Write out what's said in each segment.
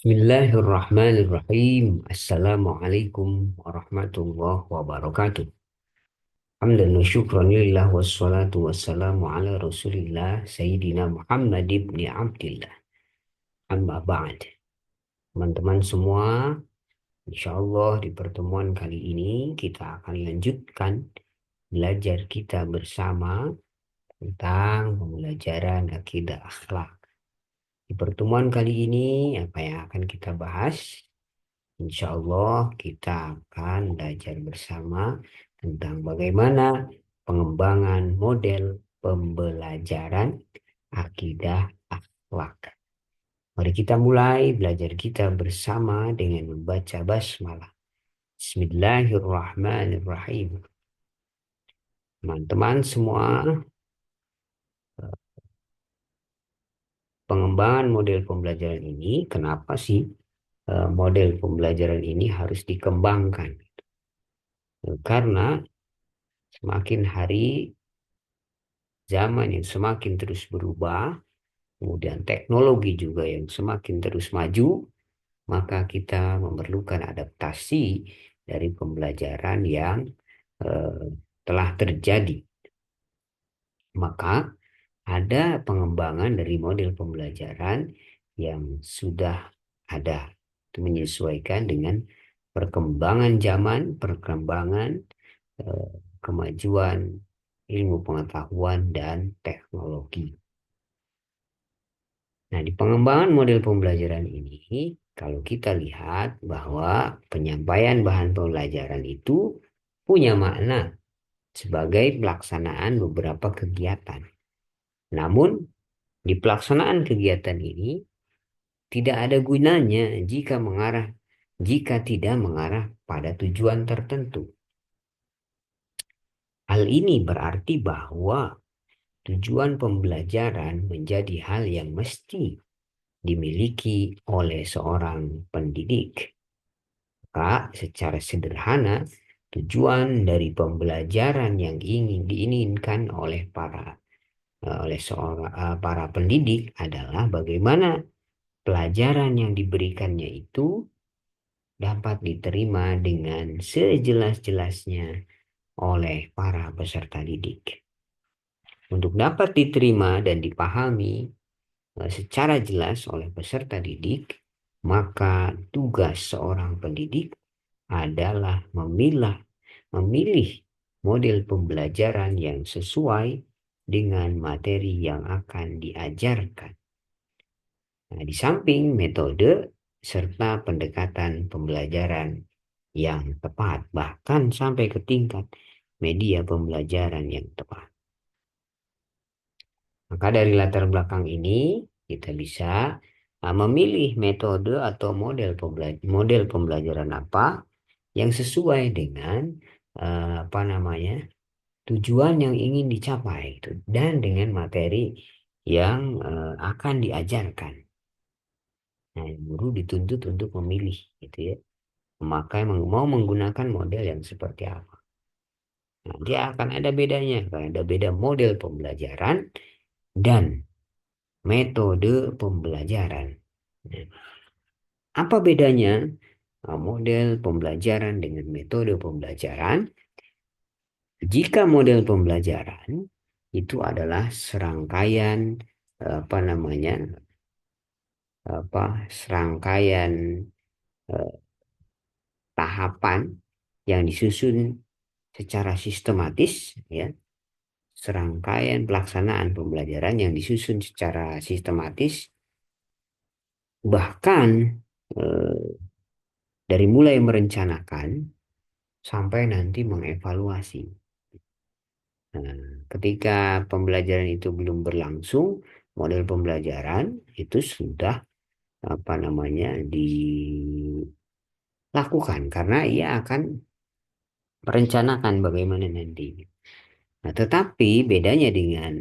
Bismillahirrahmanirrahim. Assalamualaikum warahmatullahi wabarakatuh. Hamdan wa syukran lillah wassalatu wassalamu ala rasulillah Sayyidina Muhammad ibn Abdillah. Amma ba'd. Teman-teman semua, insya Allah di pertemuan kali ini kita akan lanjutkan belajar kita bersama tentang pembelajaran akidah akhlak. Di pertemuan kali ini apa yang akan kita bahas? Insya Allah kita akan belajar bersama tentang bagaimana pengembangan model pembelajaran akidah akhlak. Mari kita mulai belajar kita bersama dengan membaca basmalah. Bismillahirrahmanirrahim. Teman-teman semua, pengembangan model pembelajaran ini, kenapa sih model pembelajaran ini harus dikembangkan? Karena semakin hari zaman yang semakin terus berubah, kemudian teknologi juga yang semakin terus maju, maka kita memerlukan adaptasi dari pembelajaran yang eh, telah terjadi. Maka ada pengembangan dari model pembelajaran yang sudah ada. Itu menyesuaikan dengan perkembangan zaman, perkembangan eh, kemajuan ilmu pengetahuan dan teknologi. Nah, di pengembangan model pembelajaran ini, kalau kita lihat bahwa penyampaian bahan pembelajaran itu punya makna sebagai pelaksanaan beberapa kegiatan. Namun, di pelaksanaan kegiatan ini tidak ada gunanya jika tidak mengarah pada tujuan tertentu. Hal ini berarti bahwa tujuan pembelajaran menjadi hal yang mesti dimiliki oleh seorang pendidik. Maka secara sederhana, tujuan dari pembelajaran yang diinginkan oleh para pendidik adalah bagaimana pelajaran yang diberikannya itu dapat diterima dengan sejelas-jelasnya oleh para peserta didik. Untuk dapat diterima dan dipahami secara jelas oleh peserta didik, maka tugas seorang pendidik adalah memilih model pembelajaran yang sesuai dengan materi yang akan diajarkan. Nah, di samping metode serta pendekatan pembelajaran yang tepat, bahkan sampai ke tingkat media pembelajaran yang tepat. Maka dari latar belakang ini, kita bisa memilih metode atau model pembelajaran apa yang sesuai dengan tujuan yang ingin dicapai itu, dan dengan materi yang akan diajarkan. Nah, guru dituntut untuk memilih, gitu ya, mau menggunakan model yang seperti apa. Nah, dia akan ada bedanya, ada beda model pembelajaran dan metode pembelajaran. Nah, apa bedanya model pembelajaran dengan metode pembelajaran? Jika model pembelajaran itu adalah serangkaian apa namanya serangkaian eh, tahapan yang disusun secara sistematis, ya, serangkaian pelaksanaan pembelajaran yang disusun secara sistematis, bahkan eh, dari mulai merencanakan sampai nanti mengevaluasi. Nah, ketika pembelajaran itu belum berlangsung, model pembelajaran itu sudah dilakukan karena ia akan merencanakan bagaimana nanti. Nah, tetapi bedanya dengan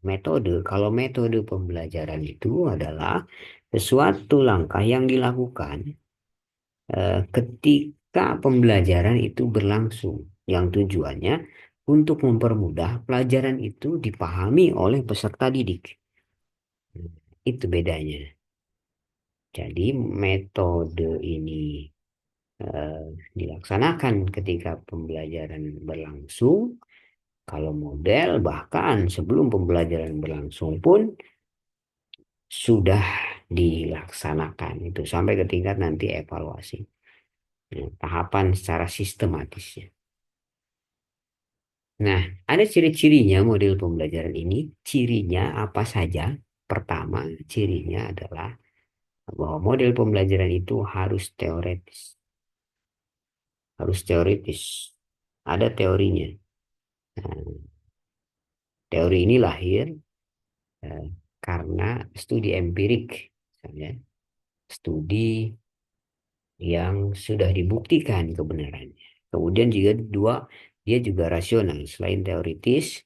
metode, kalau metode pembelajaran itu adalah sesuatu langkah yang dilakukan ketika pembelajaran itu berlangsung, yang tujuannya untuk mempermudah pelajaran itu dipahami oleh peserta didik. Itu bedanya. Jadi metode ini eh, dilaksanakan ketika pembelajaran berlangsung. Kalau model bahkan sebelum pembelajaran berlangsung pun sudah dilaksanakan itu sampai ke tingkat nanti evaluasi. Nah, tahapan secara sistematisnya. Nah, ada ciri-cirinya model pembelajaran ini. Cirinya apa saja? Pertama, cirinya adalah bahwa model pembelajaran itu harus teoretis. Harus teoritis. Ada teorinya. Nah, teori ini lahir eh, karena studi empirik. Misalnya, studi yang sudah dibuktikan kebenarannya. Kemudian juga dua, dia juga rasional. Selain teoritis,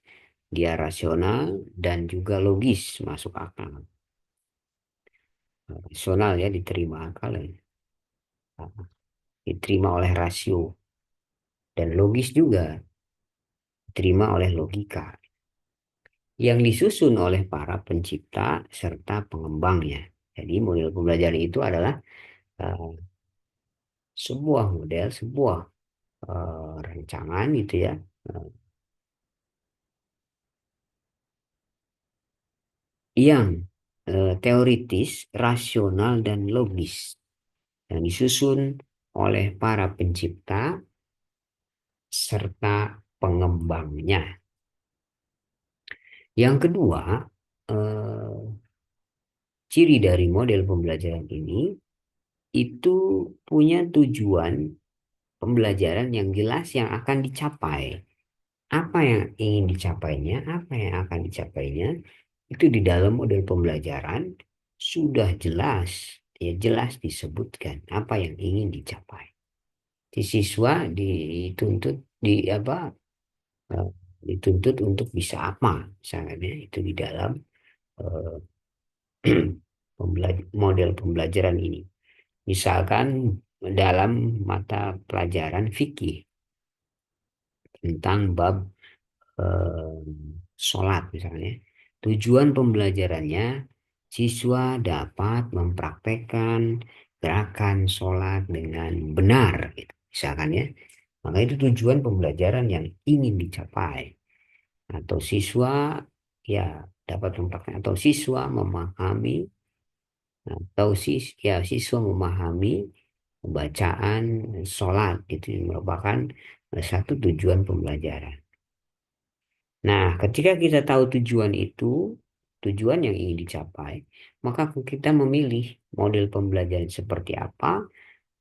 dia rasional dan juga logis masuk akal. Rasional ya diterima akal ya. Diterima oleh rasio dan logis juga diterima oleh logika yang disusun oleh para pencipta serta pengembangnya. Jadi model pembelajaran itu adalah uh, sebuah model, sebuah rancangan gitu ya, uh, yang teoritis, rasional dan logis yang disusun oleh para pencipta serta pengembangnya. Yang kedua, eh, ciri dari model pembelajaran ini itu punya tujuan pembelajaran yang jelas yang akan dicapai. Apa yang ingin dicapainya, apa yang akan dicapainya, itu di dalam model pembelajaran sudah jelas, ya jelas disebutkan apa yang ingin dicapai. Si siswa dituntut eh, dituntut untuk bisa apa, misalnya itu di dalam eh, model pembelajaran ini. Misalkan dalam mata pelajaran fikih tentang bab eh, sholat misalnya. Tujuan pembelajarannya siswa dapat mempraktekkan gerakan sholat dengan benar, gitu. Misalkan ya. Maka itu tujuan pembelajaran yang ingin dicapai. Atau siswa ya dapat mempraktekkan atau siswa memahami atau siswa memahami bacaan sholat itu merupakan satu tujuan pembelajaran. Nah, ketika kita tahu tujuan itu, tujuan yang ingin dicapai, maka kita memilih model pembelajaran seperti apa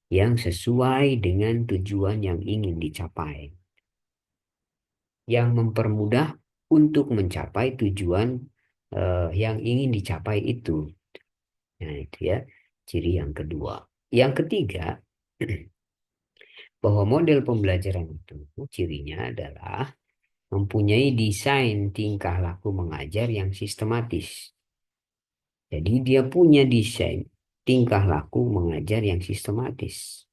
yang sesuai dengan tujuan yang ingin dicapai, yang mempermudah untuk mencapai tujuan yang ingin dicapai itu. Nah, itu ya ciri yang kedua. Yang ketiga, bahwa model pembelajaran itu cirinya adalah mempunyai desain tingkah laku mengajar yang sistematis. Jadi dia punya desain tingkah laku mengajar yang sistematis.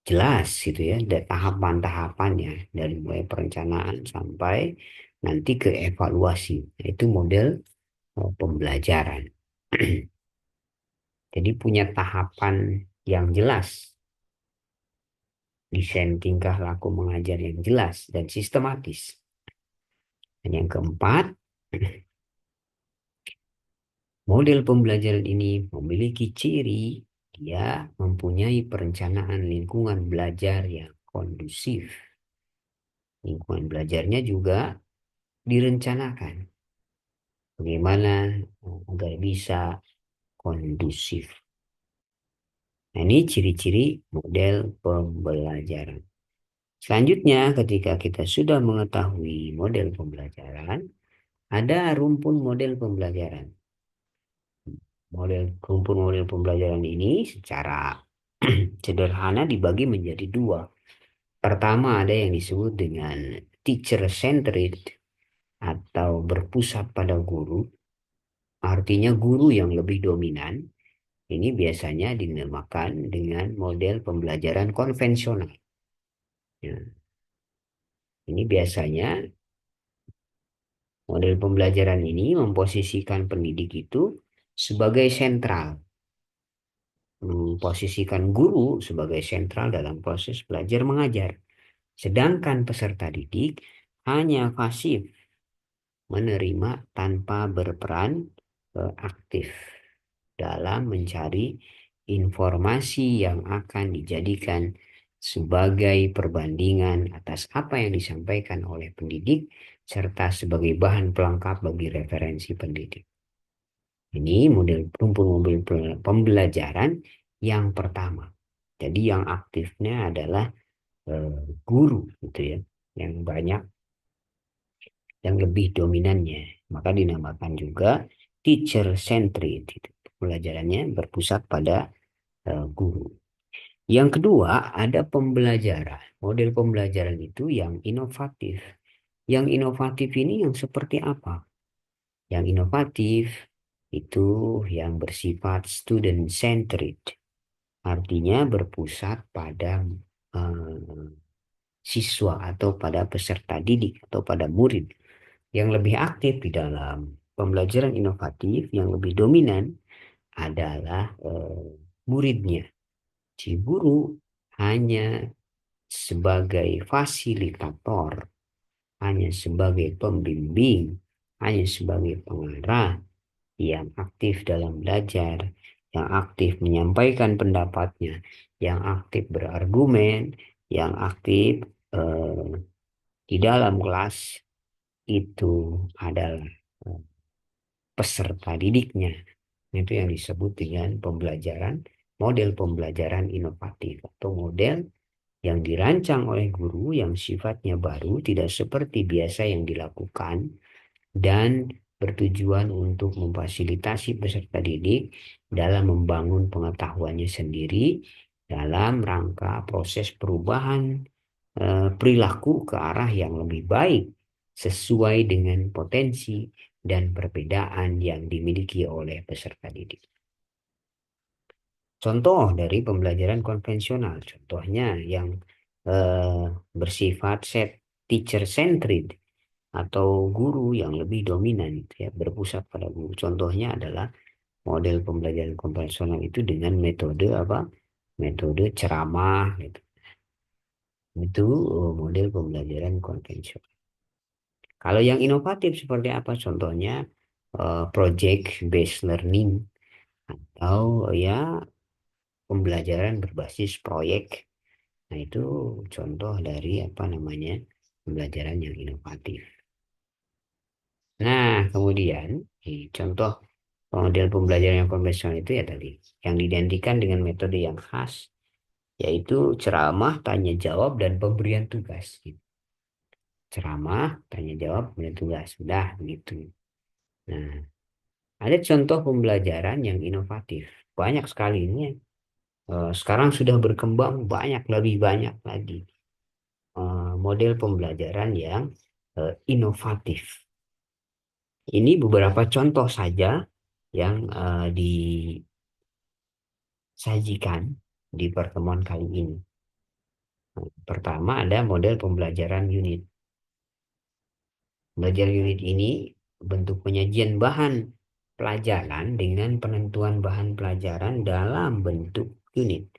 Jelas gitu ya, ada tahapan-tahapannya dari mulai perencanaan sampai nanti ke evaluasi. Nah, itu model pembelajaran. Jadi punya tahapan yang jelas, desain tingkah laku mengajar yang jelas dan sistematis. Dan yang keempat, model pembelajaran ini memiliki ciri dia mempunyai perencanaan lingkungan belajar yang kondusif. Lingkungan belajarnya juga direncanakan bagaimana agar bisa kondusif. Nah, ini ciri-ciri model pembelajaran. Selanjutnya, ketika kita sudah mengetahui model pembelajaran, ada rumpun model pembelajaran. Rumpun model pembelajaran ini secara sederhana dibagi menjadi dua. Pertama ada yang disebut dengan teacher centered atau berpusat pada guru. Artinya guru yang lebih dominan. Ini biasanya dinamakan dengan model pembelajaran konvensional. Ya, ini biasanya model pembelajaran ini memposisikan pendidik itu sebagai sentral. memposisikan guru sebagai sentral dalam proses belajar mengajar. Sedangkan peserta didik hanya pasif menerima tanpa berperan aktif dalam mencari informasi yang akan dijadikan sebagai perbandingan atas apa yang disampaikan oleh pendidik serta sebagai bahan pelengkap bagi referensi pendidik. Ini model rumpun mobil pembelajaran yang pertama. Jadi yang aktifnya adalah guru gitu ya, yang banyak, yang lebih dominannya. Maka dinamakan juga teacher centered. Gitu. Pembelajarannya berpusat pada guru. Yang kedua, ada pembelajaran. Model pembelajaran itu yang inovatif. Yang inovatif ini yang seperti apa? Yang inovatif itu yang bersifat student centered. Artinya berpusat pada eh, siswa atau pada peserta didik atau pada murid yang lebih aktif di dalam pembelajaran inovatif. Yang lebih dominan adalah muridnya. Si guru hanya sebagai fasilitator, hanya sebagai pembimbing, hanya sebagai pengarah yang aktif dalam belajar, yang aktif menyampaikan pendapatnya, yang aktif berargumen, yang aktif eh, di dalam kelas itu adalah eh, peserta didiknya. Itu yang disebut dengan pembelajaran, model pembelajaran inovatif atau model yang dirancang oleh guru yang sifatnya baru, tidak seperti biasa yang dilakukan, dan bertujuan untuk memfasilitasi peserta didik dalam membangun pengetahuannya sendiri dalam rangka proses perubahan perilaku ke arah yang lebih baik sesuai dengan potensi dan perbedaan yang dimiliki oleh peserta didik. Contoh dari pembelajaran konvensional, contohnya yang eh, bersifat teacher centered atau guru yang lebih dominan itu ya, berpusat pada guru. Contohnya adalah model pembelajaran konvensional itu dengan metode apa? Metode ceramah gitu. Itu model pembelajaran konvensional. Kalau yang inovatif seperti apa? Contohnya project based learning atau ya pembelajaran berbasis proyek. Nah, itu contoh dari apa namanya pembelajaran yang inovatif. Nah, kemudian contoh model pembelajaran yang konvensional itu ya tadi yang diidentikan dengan metode yang khas, yaitu ceramah, tanya jawab, dan pemberian tugas. Gitu. Ceramah, tanya jawab, pemberian tugas. Sudah begitu. Nah, ada contoh pembelajaran yang inovatif. Banyak sekali ini. Sekarang sudah berkembang banyak, lebih banyak lagi model pembelajaran yang inovatif. Ini beberapa contoh saja yang disajikan di pertemuan kali ini. Pertama ada model pembelajaran unit. Belajar unit ini bentuk penyajian bahan pelajaran dengan penentuan bahan pelajaran dalam bentuk unit.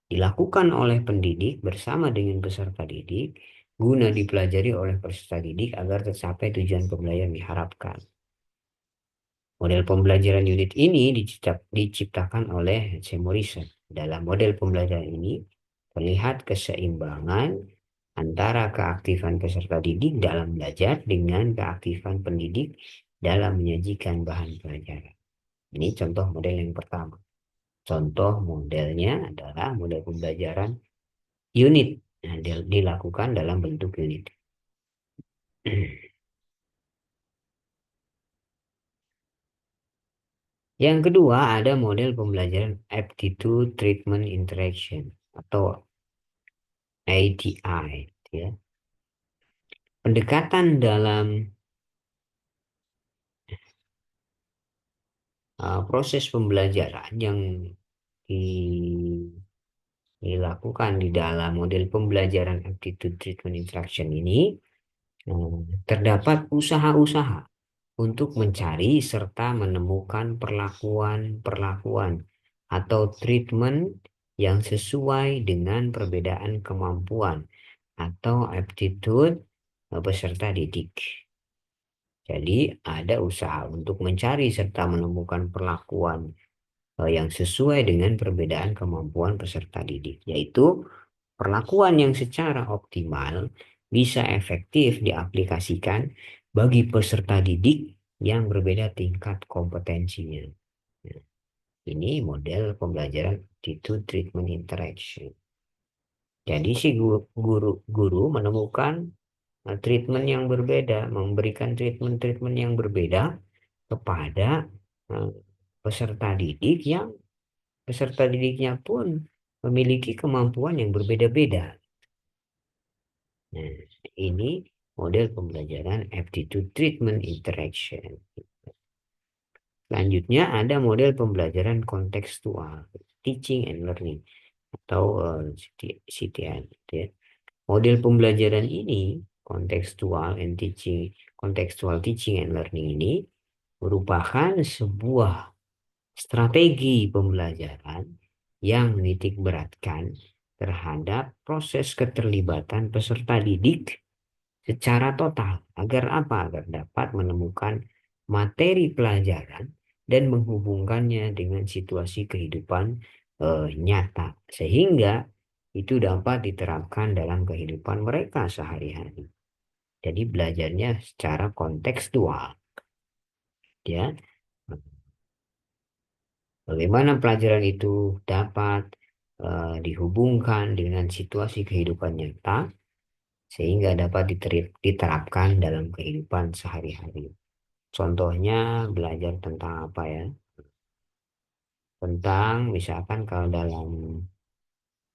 Dilakukan oleh pendidik bersama dengan peserta didik guna dipelajari oleh peserta didik agar tercapai tujuan pembelajaran diharapkan. Model pembelajaran unit ini diciptakan oleh H. Morrison. Dalam model pembelajaran ini terlihat keseimbangan antara keaktifan peserta didik dalam belajar dengan keaktifan pendidik dalam menyajikan bahan pelajaran. Ini contoh model yang pertama. Contoh modelnya adalah model pembelajaran unit. Nah, dilakukan dalam bentuk unit. Yang kedua ada model pembelajaran aptitude treatment interaction atau ATI. Ya. Pendekatan dalam proses pembelajaran yang dilakukan di dalam model pembelajaran aptitude treatment interaction ini terdapat usaha-usaha untuk mencari serta menemukan perlakuan-perlakuan atau treatment yang sesuai dengan perbedaan kemampuan atau aptitude peserta didik. Jadi ada usaha untuk mencari serta menemukan perlakuan yang sesuai dengan perbedaan kemampuan peserta didik, yaitu perlakuan yang secara optimal bisa efektif diaplikasikan bagi peserta didik yang berbeda tingkat kompetensinya. Nah, ini model pembelajaran attitude treatment interaction. Jadi si guru menemukan treatment yang berbeda, memberikan treatment-treatment yang berbeda kepada eh, peserta didik yang peserta didiknya pun memiliki kemampuan yang berbeda-beda. Nah, ini model pembelajaran aptitude treatment interaction. Selanjutnya ada model pembelajaran kontekstual, teaching and learning atau CTN. Gitu ya. Model pembelajaran ini, contextual teaching and learning ini merupakan sebuah strategi pembelajaran yang menitik beratkan terhadap proses keterlibatan peserta didik secara total. Agar apa? Agar dapat menemukan materi pelajaran dan menghubungkannya dengan situasi kehidupan nyata. Sehingga itu dapat diterapkan dalam kehidupan mereka sehari-hari. Jadi belajarnya secara kontekstual. Ya, bagaimana pelajaran itu dapat dihubungkan dengan situasi kehidupan nyata sehingga dapat diterapkan dalam kehidupan sehari-hari. Contohnya belajar tentang apa ya? Tentang misalkan kalau dalam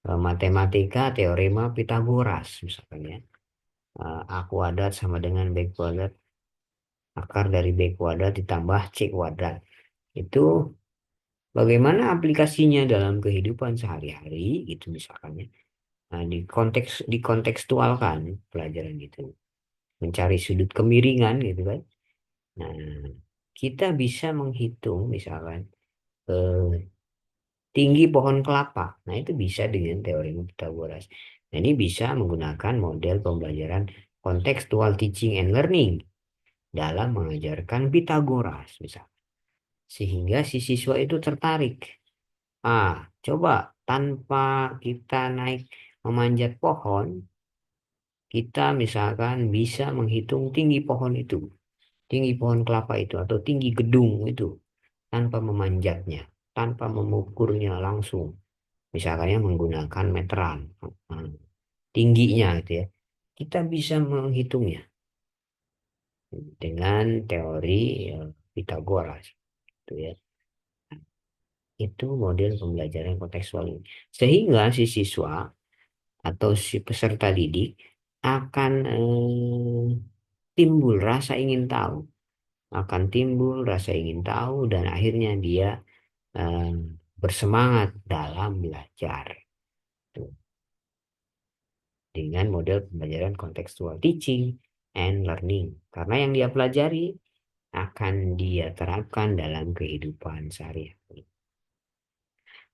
matematika teorema Pitagoras misalkan ya. A kuadrat sama dengan B kuadrat, akar dari B kuadrat ditambah C kuadrat. Itu bagaimana aplikasinya dalam kehidupan sehari-hari gitu misalkan ya. Nah, dikontekstualkan pelajaran itu. Mencari sudut kemiringan gitu kan. Nah, kita bisa menghitung misalkan eh, tinggi pohon kelapa. Nah, itu bisa dengan teori Pythagoras. Nah, ini bisa menggunakan model pembelajaran contextual teaching and learning dalam mengajarkan Pythagoras misalkan. Sehingga si siswa itu tertarik. Coba tanpa kita naik memanjat pohon, kita misalkan bisa menghitung tinggi pohon itu, tinggi pohon kelapa itu, atau tinggi gedung itu, tanpa memanjatnya, tanpa mengukurnya langsung. Misalnya menggunakan meteran, hmm, tingginya gitu ya. Kita bisa menghitungnya dengan teori Pythagoras, gitu ya. Itu model pembelajaran kontekstual ini. Sehingga si siswa atau si peserta didik akan timbul rasa ingin tahu, akan timbul rasa ingin tahu dan akhirnya dia eh, bersemangat dalam belajar. Tuh. Dengan model pembelajaran kontekstual teaching and learning. Karena yang dia pelajari akan dia terapkan dalam kehidupan sehari-hari.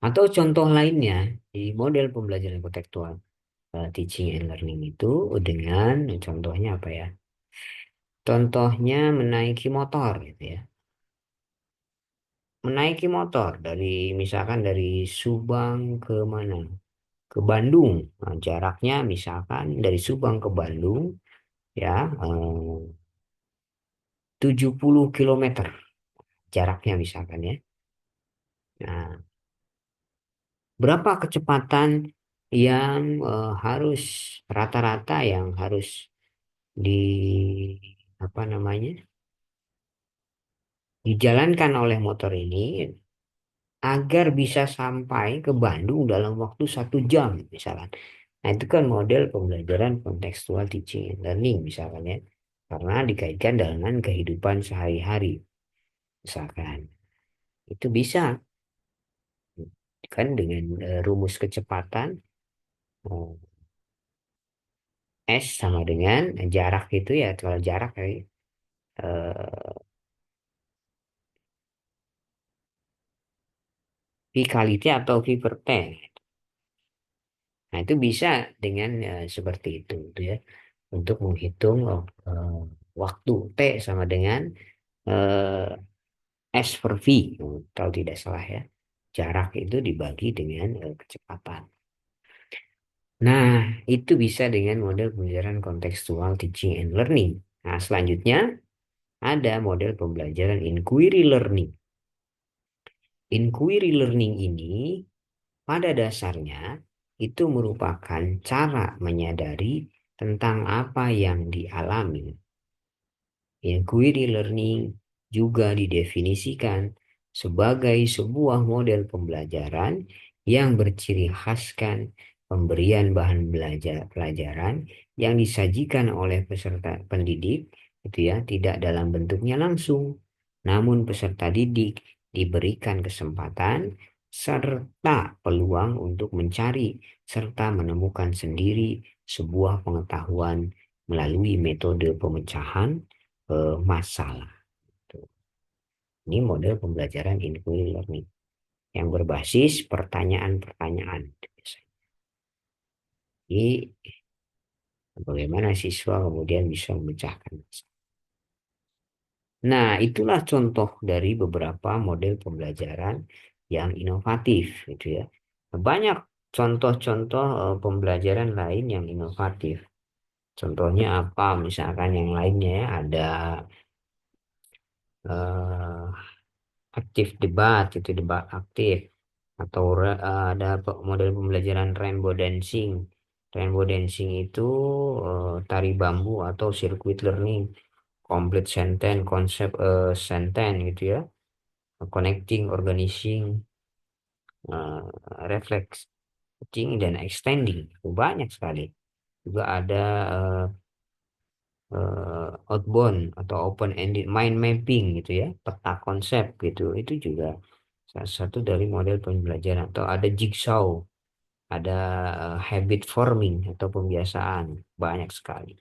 Atau contoh lainnya di model pembelajaran kontekstual teaching and learning itu dengan contohnya apa ya? Contohnya menaiki motor gitu ya. Menaiki motor dari misalkan dari Subang ke mana? Ke Bandung. Nah, jaraknya misalkan dari Subang ke Bandung ya 70 kilometer jaraknya misalkan ya. Nah, berapa kecepatan yang harus rata-rata yang harus di apa namanya dijalankan oleh motor ini agar bisa sampai ke Bandung dalam waktu 1 jam misalkan. Nah itu kan model pembelajaran kontekstual teaching and learning misalkan ya. Karena dikaitkan dengan kehidupan sehari-hari misalkan. Itu bisa kan dengan rumus kecepatan eh, S sama dengan jarak itu ya. Kalau jarak eh, Vikality atau Viverté. Nah, itu bisa dengan seperti itu gitu ya. Untuk menghitung eh, waktu T sama dengan S per V, kalau tidak salah ya. Jarak itu dibagi dengan kecepatan. Nah, itu bisa dengan model pembelajaran kontekstual teaching and learning. Nah, selanjutnya ada model pembelajaran inquiry learning. Inquiry learning ini pada dasarnya itu merupakan cara menyadari tentang apa yang dialami. Inquiry learning juga didefinisikan sebagai sebuah model pembelajaran yang berciri khaskan pemberian bahan belajar pelajaran yang disajikan oleh peserta pendidik itu ya tidak dalam bentuknya langsung, namun peserta didik diberikan kesempatan serta peluang untuk mencari serta menemukan sendiri sebuah pengetahuan melalui metode pemecahan masalah. Tuh. Ini model pembelajaran inquiry learning yang berbasis pertanyaan-pertanyaan. Jadi bagaimana siswa kemudian bisa memecahkan masalah. Nah, itulah contoh dari beberapa model pembelajaran yang inovatif, gitu ya. Banyak contoh-contoh pembelajaran lain yang inovatif. Contohnya apa? Misalkan yang lainnya ya, ada eh, aktif debat, itu debat aktif. Atau ada model pembelajaran rainbow dancing. Rainbow dancing itu tari bambu atau circuit learning, complete sentence, konsep sentence gitu ya, connecting, organizing, uh, reflecting dan extending. Banyak sekali. Juga ada outbound atau open ended mind mapping gitu ya, peta konsep gitu. Itu juga salah satu dari model pembelajaran. Atau ada jigsaw, ada habit forming atau pembiasaan, banyak sekali.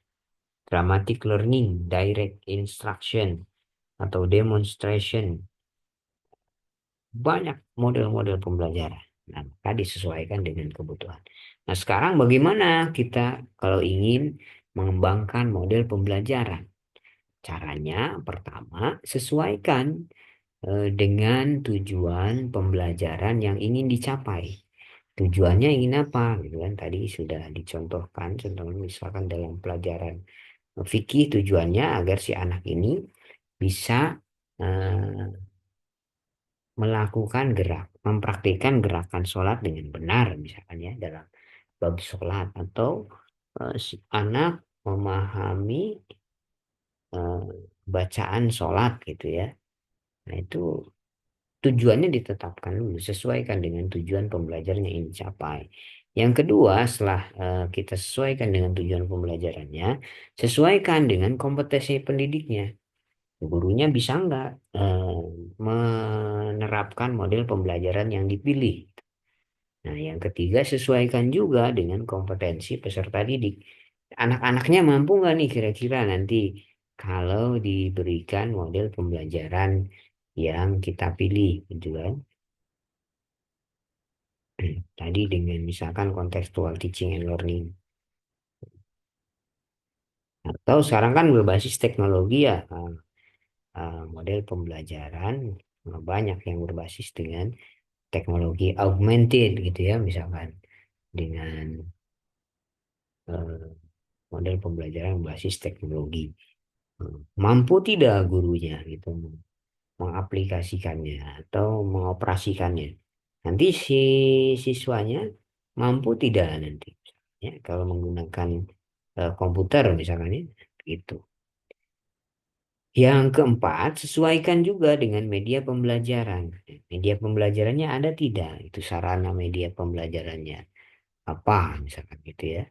Dramatic learning, direct instruction atau demonstration, banyak model-model pembelajaran. Nah, maka disesuaikan dengan kebutuhan. Nah, sekarang bagaimana kita kalau ingin mengembangkan model pembelajaran? Caranya pertama, sesuaikan dengan tujuan pembelajaran yang ingin dicapai. Tujuannya ingin apa? Gitu kan tadi sudah dicontohkan, contohnya misalkan dalam pelajaran fikih tujuannya agar si anak ini bisa eh, melakukan mempraktikkan gerakan sholat dengan benar misalkan ya dalam bab sholat atau si anak memahami eh, bacaan sholat gitu ya. Nah itu tujuannya ditetapkan dulu, sesuaikan dengan tujuan pembelajaran yang ingin dicapai. Yang kedua, setelah kita sesuaikan dengan tujuan pembelajarannya, sesuaikan dengan kompetensi pendidiknya. Gurunya bisa nggak menerapkan model pembelajaran yang dipilih. Nah, yang ketiga, sesuaikan juga dengan kompetensi peserta didik. Anak-anaknya mampu nggak nih kira-kira nanti kalau diberikan model pembelajaran yang kita pilih, gitu kan? Tadi dengan misalkan kontekstual teaching and learning. Atau sekarang kan berbasis teknologi ya, model pembelajaran banyak yang berbasis dengan teknologi augmented gitu ya, misalkan dengan eh, model pembelajaran berbasis teknologi. Mampu tidak gurunya gitu mengaplikasikannya atau mengoperasikannya. Nanti si siswanya mampu tidak nanti ya, kalau menggunakan komputer misalkan ya, gitu. Yang keempat, sesuaikan juga dengan media pembelajaran. Media pembelajarannya ada tidak? Itu sarana media pembelajarannya. Apa misalkan gitu ya.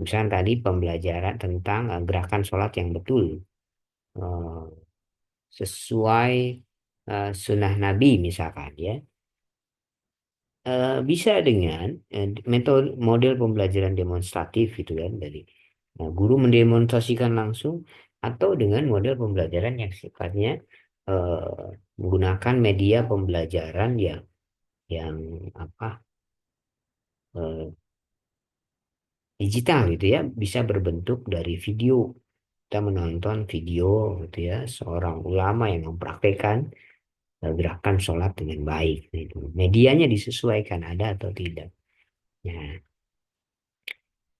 Misalkan tadi pembelajaran tentang gerakan sholat yang betul. eh, Sesuai sunnah Nabi misalkan ya. Bisa dengan metode model pembelajaran demonstratif gitu kan dari guru mendemonstrasikan langsung atau dengan model pembelajaran yang sifatnya menggunakan media pembelajaran yang apa eh, digital gitu ya, bisa berbentuk dari video. Kita menonton video gitu ya, seorang ulama yang mempraktekkan gerakan sholat dengan baik. Gitu. Medianya disesuaikan ada atau tidak. Nah,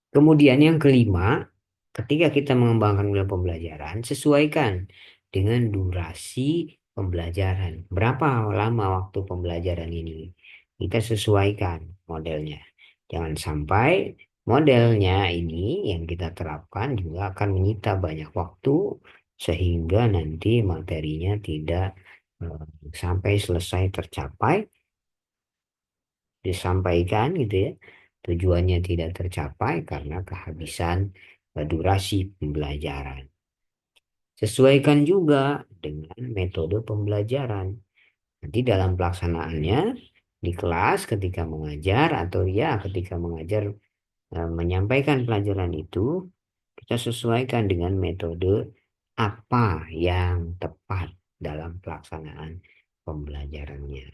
kemudian yang kelima, ketika kita mengembangkan model pembelajaran, sesuaikan dengan durasi pembelajaran. Berapa lama waktu pembelajaran ini? Kita sesuaikan modelnya. Jangan sampai modelnya ini yang kita terapkan juga akan menyita banyak waktu sehingga nanti materinya tidak sampai selesai tercapai, disampaikan gitu ya. Tujuannya tidak tercapai karena kehabisan durasi pembelajaran. Sesuaikan juga dengan metode pembelajaran. Nanti dalam pelaksanaannya di kelas ketika mengajar atau ya ketika mengajar menyampaikan pelajaran itu kita sesuaikan dengan metode apa yang tepat dalam pelaksanaan pembelajarannya.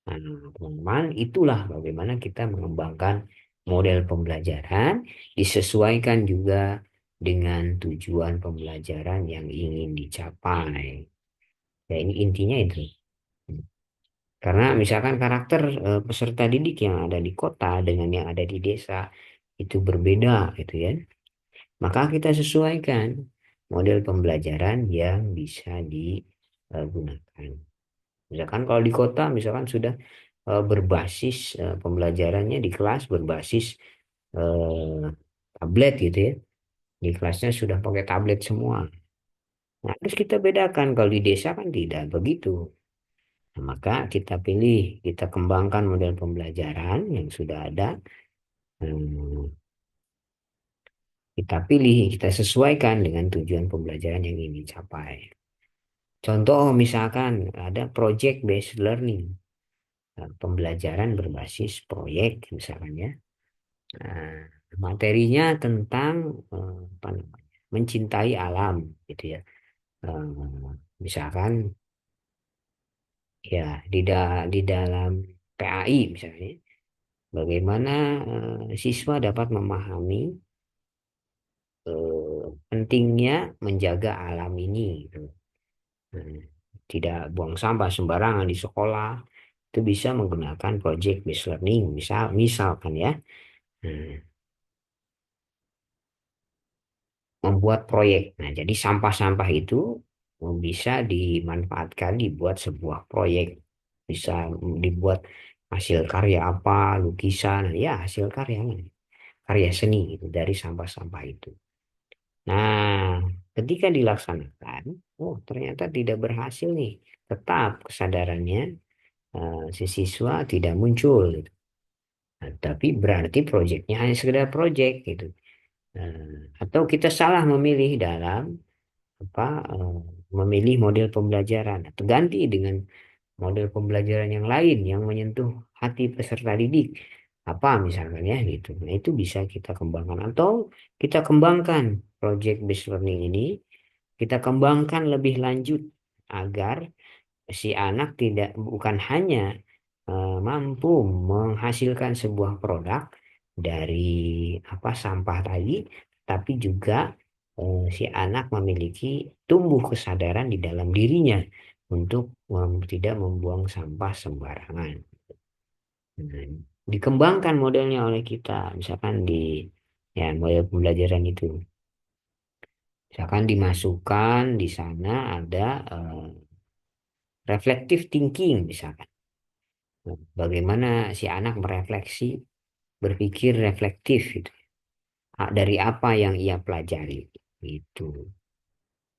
Nah, teman-teman, itulah bagaimana kita mengembangkan model pembelajaran, disesuaikan juga dengan tujuan pembelajaran yang ingin dicapai. Ya, ini intinya itu. Karena misalkan karakter peserta didik yang ada di kota dengan yang ada di desa itu berbeda, gitu ya. Maka kita sesuaikan model pembelajaran yang bisa digunakan. Misalkan kalau di kota, misalkan sudah berbasis pembelajarannya di kelas berbasis eh, tablet gitu ya. Di kelasnya sudah pakai tablet semua. Nah, terus kita bedakan kalau di desa kan tidak begitu. Nah, maka kita pilih, kita kembangkan model pembelajaran yang sudah ada. Hmm, kita pilih, kita sesuaikan dengan tujuan pembelajaran yang ingin dicapai. Contoh misalkan ada project based learning, pembelajaran berbasis proyek misalkan ya. Nah, materinya tentang apa namanya? Mencintai alam gitu ya. Misalkan ya di dalam PAI misalnya bagaimana siswa dapat memahami pentingnya menjaga alam ini gitu. Nah, tidak buang sampah sembarangan di sekolah itu bisa menggunakan project based learning misalkan ya. Nah, membuat proyek. Nah, jadi sampah-sampah itu bisa dimanfaatkan dibuat sebuah proyek. Bisa dibuat hasil karya apa, lukisan, ya hasil karya, karya seni itu dari sampah-sampah itu. Nah, ketika dilaksanakan, oh ternyata tidak berhasil nih. Tetap kesadarannya si siswa tidak muncul gitu. Nah, tapi berarti proyeknya hanya sekedar proyek gitu. Atau kita salah memilih dalam apa memilih model pembelajaran atau ganti dengan model pembelajaran yang lain yang menyentuh hati peserta didik apa misalkan ya gitu. Nah, itu bisa kita kembangkan atau kita kembangkan project based learning ini kita kembangkan lebih lanjut agar si anak tidak bukan hanya mampu menghasilkan sebuah produk dari apa sampah tadi, tapi juga si anak memiliki tumbuh kesadaran di dalam dirinya untuk tidak membuang sampah sembarangan. Nah, dikembangkan modelnya oleh kita, misalkan di ya model pembelajaran itu, misalkan dimasukkan di sana ada reflective thinking misalkan. Bagaimana si anak merefleksi, berpikir reflektif gitu. Dari apa yang ia pelajari. Itu.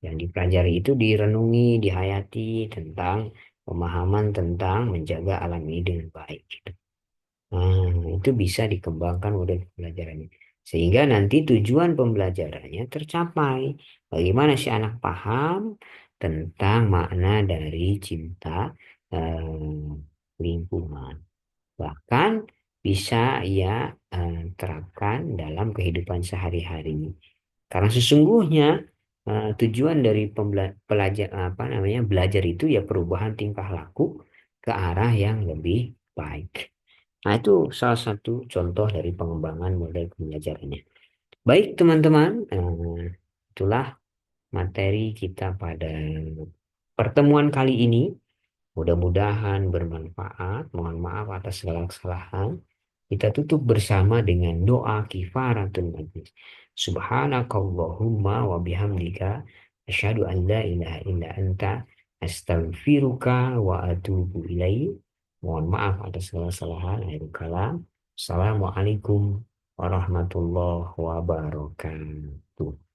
Yang dipelajari itu direnungi, dihayati tentang pemahaman tentang menjaga alam ini dengan baik. Gitu. Nah, itu bisa dikembangkan model pembelajarannya. Sehingga nanti tujuan pembelajarannya tercapai. Bagaimana si anak paham tentang makna dari cinta lingkungan. Bahkan bisa ia terapkan dalam kehidupan sehari-hari. Karena sesungguhnya tujuan dari pelajar apa namanya belajar itu ya perubahan tingkah laku ke arah yang lebih baik. Nah, itu salah satu contoh dari pengembangan model pembelajarannya. Baik, teman-teman, itulah materi kita pada pertemuan kali ini. Mudah-mudahan bermanfaat. Mohon maaf atas segala kesalahan. Kita tutup bersama dengan doa kifaratul majlis. Subhanakallahumma wa bihamdika asyhadu an la ilaha illa anta astaghfiruka wa atubu ilaik. Mohon maaf atas segala kesalahan. Akhirul kalam. Assalamualaikum warahmatullahi wabarakatuh.